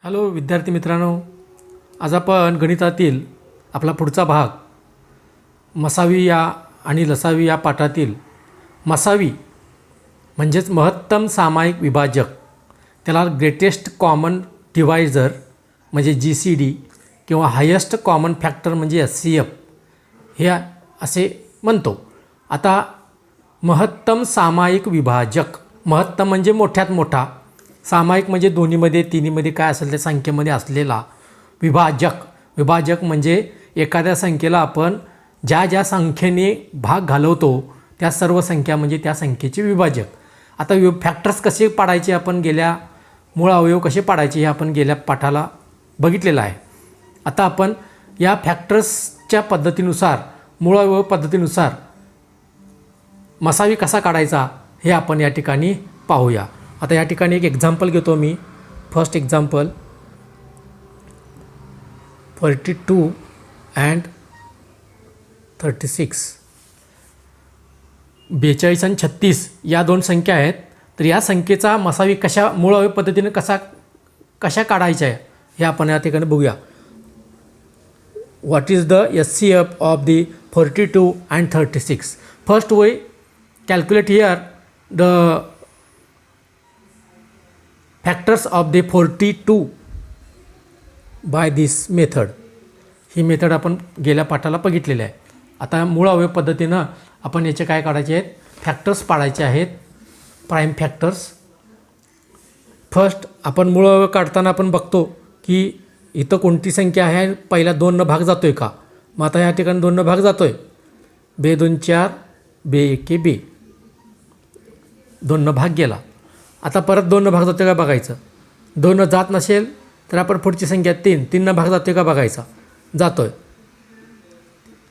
Hello विद्यार्थी मित्रांनो, आज आपण गणितातील आपला पुढचा भाग मसावी या आणि लसावी या पाठातील मसावी म्हणजेच महत्तम सामायिक विभाजक, त्याला ग्रेटेस्ट कॉमन डिवायझर म्हणजे GCD किंवा हायेस्ट कॉमन फॅक्टर म्हणजे HCF हे असे म्हणतो. आता महत्तम सामायिक विभाजक, महत्तम म्हणजे मोठ्यात मोठा, सामायिक म्हणजे दोन्हीमध्ये तिन्हीमध्ये काय असेल त्या संख्येमध्ये असलेला, विभाजक म्हणजे एखाद्या संख्येला आपण ज्या ज्या संख्येने भाग घालवतो त्या सर्व संख्या म्हणजे त्या संख्येचे विभाजक. आता फॅक्टर्स कसे पाडायचे, आपण गेल्या मूळ अवयव कसे पाडायचे हे आपण गेल्या पाठाला बघितलेलं आहे. आता आपण या फॅक्टर्सच्या पद्धतीनुसार, मूळ अवयव पद्धतीनुसार मसावी कसा काढायचा हे आपण या ठिकाणी पाहूया. आता या ठिकाणी एक एक्झाम्पल घेतो मी. First example 42 and 36. 42 आणि 36 या दोन संख्या आहेत. तर या संख्येचा मसावी कशा मूळ अवयव पद्धतीने कशा काढायच्या आहे हे आपण या ठिकाणी बघूया. What is the HCF of the 42 and 36. First we calculate here the factors of the 42 by this method. ही मेथड आपण गेल्या पाठाला बघितलेली आहे. आता मूळ अवयव पद्धतीनं आपण याचे काय काढायचे आहेत, फॅक्टर्स पाडायचे आहेत, प्राईम फॅक्टर्स. फर्स्ट आपण मूळ अवयव काढताना आपण बघतो की इथं कोणती संख्या आहे, पहिल्या 2 भाग जातो आहे का. मग आता या ठिकाणी 2 भाग जातो आहे. 2 2 4, 2 1 2, 2 भाग गेला. आता परत 2 भाग जातो का बघायचं. 2 जात नसेल तर आपण पुढची संख्या 3 भाग जातो का बघायचा. जातो आहे.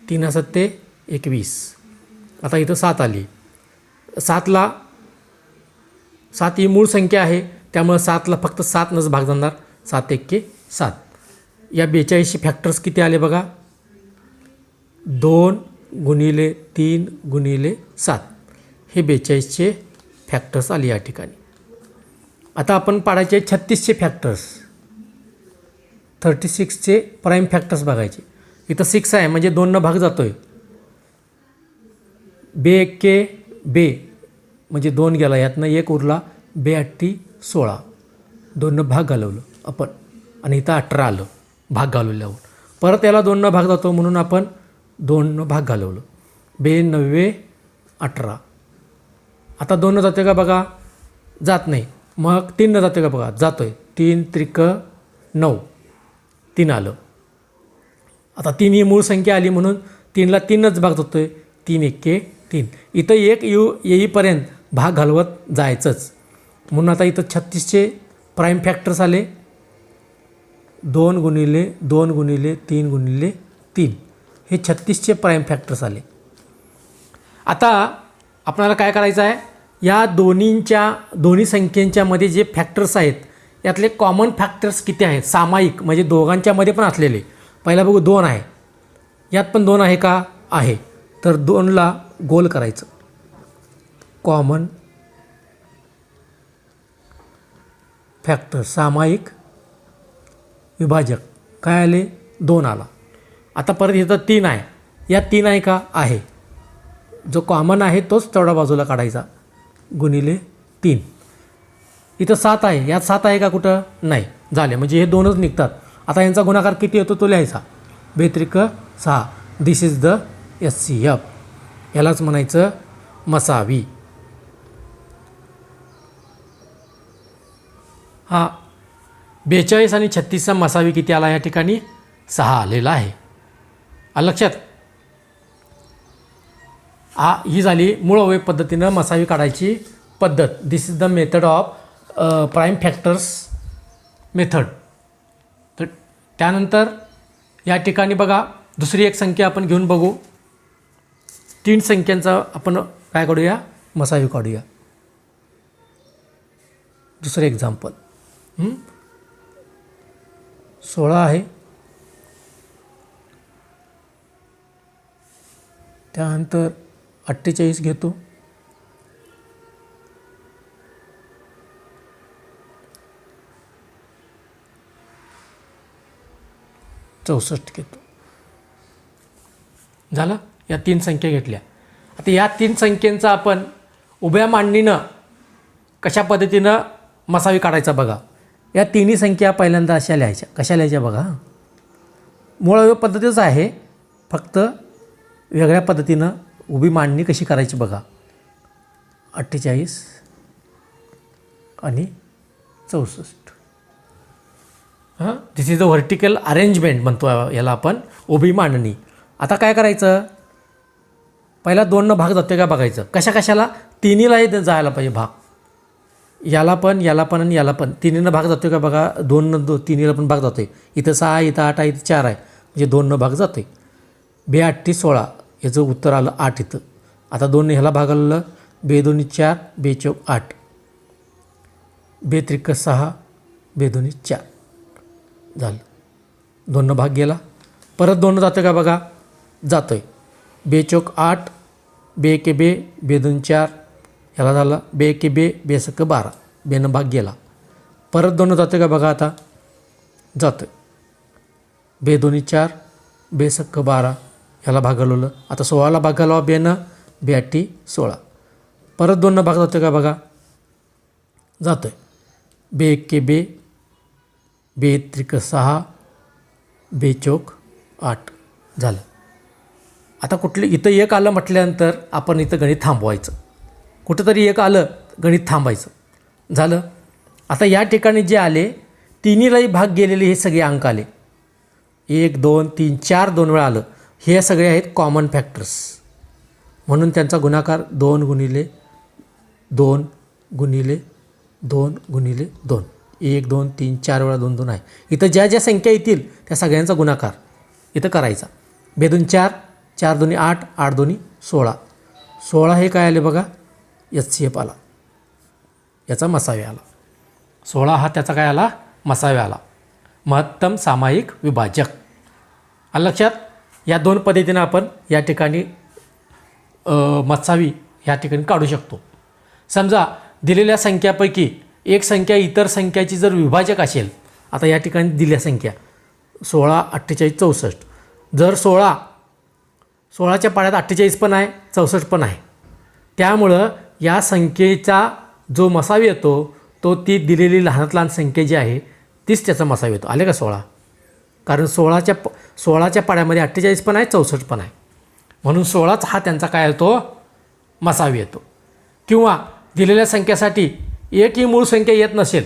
3 7 21. आता इथं 7 आली. 7 ही मूळ संख्या आहे, त्यामुळे 7ला फक्त 7नच भाग जाणार. 7 1 7. या 42चे फॅक्टर्स किती आले बघा. 2 गुणिले 3 गुणिले 7 हे 42चे फॅक्टर्स आले या ठिकाणी. आता आपण पाडायचे 36चे फॅक्टर्स. 36चे प्राईम फॅक्टर्स बघायचे. इथं 6 आहे म्हणजे 2 भाग जातो आहे. 2 1 2 म्हणजे 2 गेला, यातनं 1 उरला. 2 8 16. 2 भाग घालवलं आपण आणि इथं 18 आलं भाग घालवल्यावर. परत याला 2 भाग जातो म्हणून आपण 2 भाग घालवलं. 2 9 18. आता 2 जाते का बघा, जात नाही. मग 3 जाते का बघा, जातो आहे. 3 त्रिक 9, 3 आलं. आता 3 ही मूळ संख्या आली म्हणून 3ला 3च भाग जातो आहे. 3 1 3. इथं 1 येईपर्यंत भाग घालवत जायचंच. म्हणून आता इथं 36चे प्राईम फॅक्टर्स आले. 2 गुणिले 2 गुणिले 3 गुणिले 3 हे 36चे प्राईम फॅक्टर्स आले. आता आपल्याला काय करायचं आहे, या दोन्ही संख्येच्या मध्ये जे फॅक्टर्स आहेत यातले कॉमन फॅक्टर्स किती आहेत, सामायिक म्हणजे दोघांच्यामध्ये पण असलेले. पहिला बघू 2 आहे, यात पण 2 आहे का, आहे. तर 2ला गोल करायचं. कॉमन फॅक्टर सामायिक विभाजक काय आले, 2 आला. आता परत इथं 3 आहे, यात 3 आहे का, आहे. जो कॉमन आहे तोच तेवढा बाजूला काढायचा गुणिले 3. इथं 7 आहे, यात 7 आहे का कुठं, नाही. झाले म्हणजे हे 2च निघतात. आता यांचा गुणाकार किती येतो तो लिहायचा. 2 त्रिक 6. दिस इज द HCF. यालाच म्हणायचं मसावी. हा 42 आणि 36चा मसावी किती आला या ठिकाणी, 6 आलेला आहे. लक्षात. ही झाली मूळ अवयव पद्धतीनं मसावी काढायची पद्धत. This is the method of prime factors method. तर त्यानंतर या ठिकाणी बघा दुसरी एक संख्या आपण घेऊन बघू. 3 संख्यांचा आपण काय काढूया, मसावी काढूया. दुसरं एक्झाम्पल 16 आहे. त्यानंतर 48 घेतो. 64 घेतो. झालं. या 3 संख्या घेतल्या. आता या 3 संख्येंचा आपण उभ्या मांडणीनं कशा पद्धतीनं मसावी काढायचा बघा. या तिन्ही संख्या पहिल्यांदा अशा लिहायच्या. कशा लिहायच्या बघा. मूळ पद्धतीच आहे, फक्त वेगळ्या पद्धतीनं उभी मांडणी कशी करायची बघा. 48 आणि 64. दिस इज अ व्हर्टिकल अरेंजमेंट म्हणतो याला आपण, उभी मांडणी. आता काय करायचं, पहिला 2 भाग जातो का बघायचं. कशाला तिन्हीलाही जायला पाहिजे भाग. याला पण आणि याला पण तिन्हीनं भाग जातो का बघा. 2 तिन्हीला पण भाग जातो आहे. इथं 6, इथं 8 आहे, इथं 4 आहे, म्हणजे 2 भाग जातो आहे. 2 8 16 याचं उत्तर आलं 8 इथं. आता 2 ह्याला भाग आलं. 2 2 4, 2 4 8, 2 3 6, 2 2 4 झालं. 2 भाग गेला. परत 2 जातो का बघा. जातो आहे. 2 4 8, 2 1 2, 2 2 4 ह्याला झालं. 2 1 2, 2 6 12, 2 भाग गेला. परत 2 जातो का बघा. आता जातो आहे. 2 2 4, 2 6 12 ह्याला भाग घालवलं. आता 16ला भाग घालावा 2 2 8 16. परत 2 भाग जातो का बघा. जातो आहे. 2 1 2, 2 3 6, 2 4 8 झालं. आता कुठलं इथं 1 आलं म्हटल्यानंतर आपण इथं गणित थांबवायचं. कुठंतरी 1 आलं गणित थांबायचं. झालं. आता या ठिकाणी जे आले तिन्हीलाही भाग गेलेले हे सगळे अंक आले. 1 2 3 4 2 वेळा आलं. हे सगळे आहेत कॉमन फॅक्टर्स, म्हणून त्यांचा गुणाकार 2 गुणिले 2 गुणिले 2 गुणिले 2. 1 2 3 4 वेळा 2 2 आहे. इथं ज्या ज्या संख्या येतील त्या सगळ्यांचा गुणाकार इथं करायचा. 2 2 4, 4 2 8, 8 2 16. 16 हे काय आले बघा. HCF आला, याचा मसावे आला. 16 हा त्याचा काय आला, मसावे आला. महत्तम सामायिक विभाजक. आलं लक्षात. या 2 पद्धतीनं आपण या ठिकाणी मसावी ह्या ठिकाणी काढू शकतो. समजा दिलेल्या संख्यापैकी एक संख्या इतर संख्याची जर विभाजक असेल. आता या ठिकाणी दिल्या संख्या 16 48 64. जर 16च्या पाड्यात 48 पण आहे, 64 पण आहे. त्यामुळं या संख्येचा जो मसावी येतो तो ती दिलेली लहानात लहान संख्या जी आहे तीच त्याचा मसावी येतो. आले का 16. कारण 16च्या पाड्यामध्ये 48 पण आहे, 64 पण आहे, म्हणून 16च हा त्यांचा काय येतो, मसावी येतो. किंवा दिलेल्या संख्येसाठी एकही मूळ संख्या येत नसेल,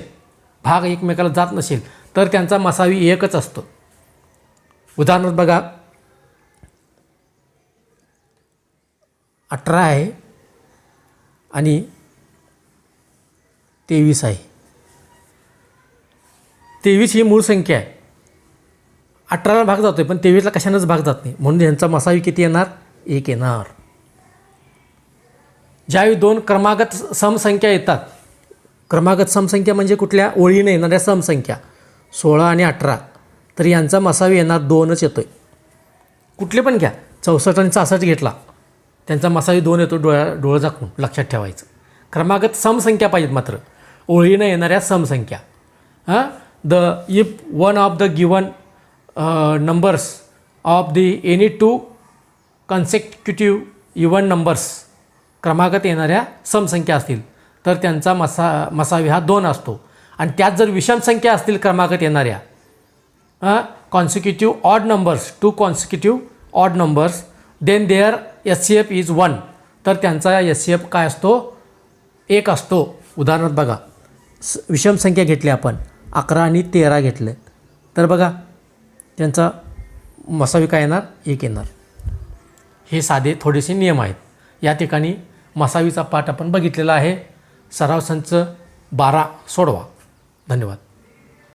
भाग एकमेकाला जात नसेल, तर त्यांचा मसावी एकच असतो. उदाहरणार्थ बघा. 18 आहे आणि 23 आहे. 23 ही मूळ संख्या आहे. 18ला भाग जातो आहे, पण 23ला कशानंच भाग जात नाही, म्हणून यांचा मसावी किती येणार, 1 येणार. ज्यावेळी 2 क्रमागत समसंख्या येतात, क्रमागत समसंख्या म्हणजे कुठल्या ओळीने येणाऱ्या समसंख्या 16 आणि 18, तर यांचा मसावी येणार 2च येतो आहे. कुठले पण घ्या, 64 आणि 66 घेतला, त्यांचा मसावी 2 येतो. डोळं झाकून लक्षात ठेवायचं. क्रमागत समसंख्या पाहिजेत मात्र, ओळीनं येणाऱ्या समसंख्या. If one of the given numbers of the any 2 consecutive even numbers क्रमागत येणाऱ्या समसंख्या असतील तर त्यांचा मसावी हा 2 असतो. आणि त्यात जर विषम संख्या असतील क्रमागत येणाऱ्या consecutive odd numbers, 2 consecutive odd numbers, then their HCF is 1, तर त्यांचा HCF काय असतो, 1 असतो. उदाहरणार्थ बघा, विषम संख्या घेतली आपण, 11 आणि 13 घेतले, तर बघा त्यांचा मसावी काय येणार, 1 येणार. हे साधे थोडेसे नियम आहेत. या ठिकाणी मसावीचा पाठ आपण बघितलेला आहे. सराव संच 12 सोडवा. धन्यवाद.